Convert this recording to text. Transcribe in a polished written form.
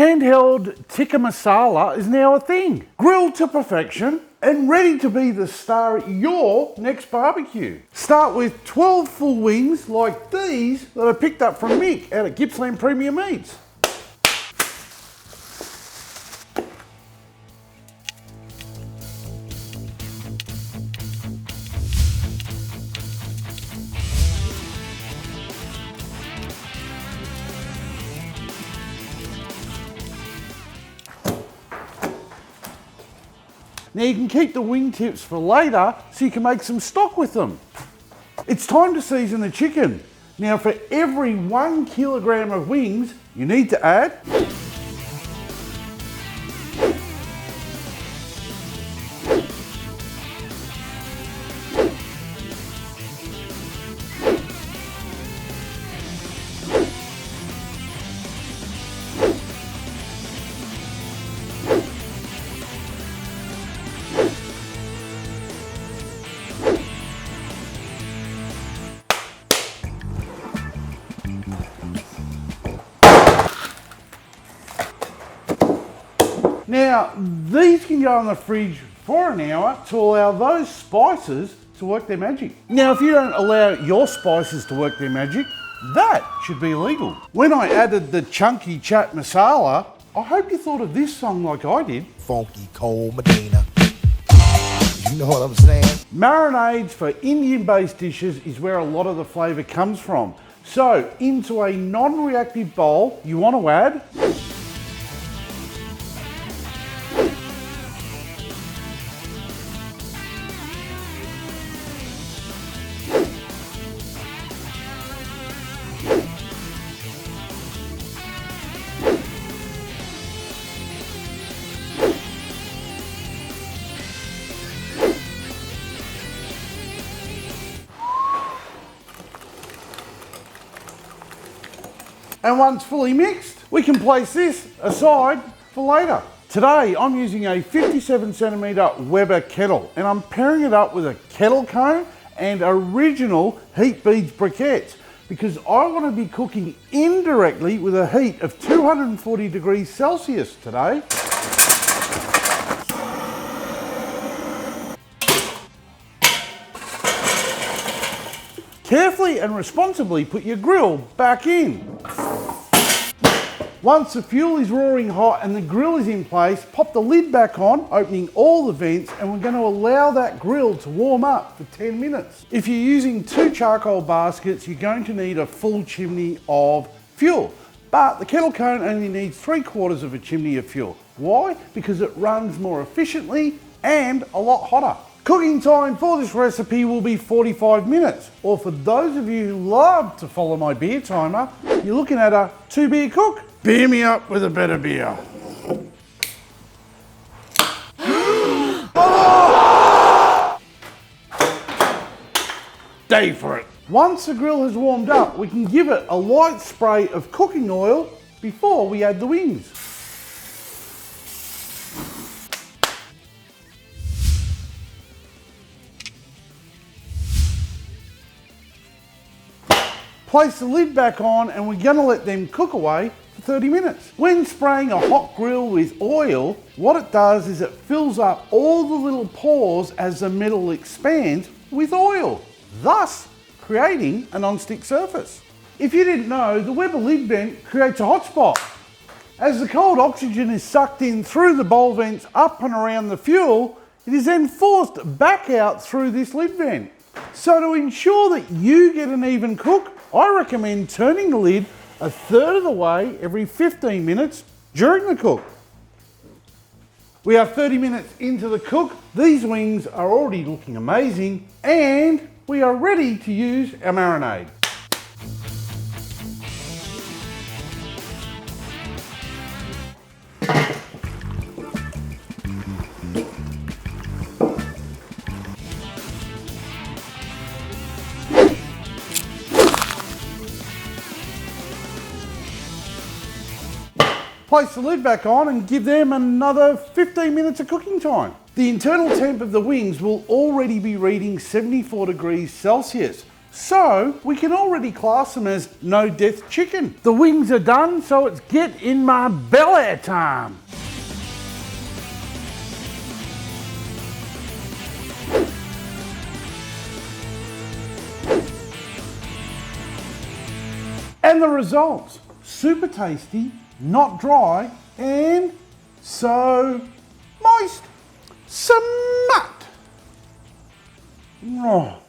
Handheld Tikka Masala is now a thing. Grilled to perfection and ready to be the star at your next barbecue. Start with 12 full wings like these that I picked up from Mick out at Gippsland Premium Meats. Now you can keep the wing tips for later so you can make some stock with them. It's time to season the chicken. Now for every 1 kilogram of wings, you need to add Now, these can go in the fridge for an hour to allow those spices to work their magic. Now, if you don't allow your spices to work their magic, that should be illegal. When I added the chunky chat masala, I hope you thought of this song like I did. Funky cold Medina. You know what I'm saying? Marinades for Indian-based dishes is where a lot of the flavour comes from. So, into a non-reactive bowl, you want to add and once fully mixed, we can place this aside for later. Today, I'm using a 57 centimetre Weber kettle and I'm pairing it up with a kettle cone and original heat beads briquettes because I want to be cooking indirectly with a heat of 240 degrees Celsius today. Carefully and responsibly put your grill back in. Once the fuel is roaring hot and the grill is in place, pop the lid back on, opening all the vents, and we're going to allow that grill to warm up for 10 minutes. If you're using 2 charcoal baskets, you're going to need a full chimney of fuel. But the kettle cone only needs 3/4 of a chimney of fuel. Why? Because it runs more efficiently and a lot hotter. Cooking time for this recipe will be 45 minutes, or for those of you who love to follow my beer timer, you're looking at a 2-beer cook. Beer me up with a better beer. Day for it. Once the grill has warmed up, we can give it a light spray of cooking oil before we add the wings. Place the lid back on and we're going to let them cook away for 30 minutes. When spraying a hot grill with oil, what it does is it fills up all the little pores as the metal expands with oil, thus creating a non-stick surface. If you didn't know, the Weber lid vent creates a hot spot. As the cold oxygen is sucked in through the bowl vents up and around the fuel, it is then forced back out through this lid vent. So to ensure that you get an even cook, I recommend turning the lid 1/3 of the way every 15 minutes during the cook. We are 30 minutes into the cook. These wings are already looking amazing and we are ready to use our marinade. Place the lid back on and give them another 15 minutes of cooking time. The internal temp of the wings will already be reading 74 degrees Celsius, So we can already class them as no death chicken. The wings are done, so it's get in my belly time. And the results, super tasty, not dry, and so moist. Smut. Oh.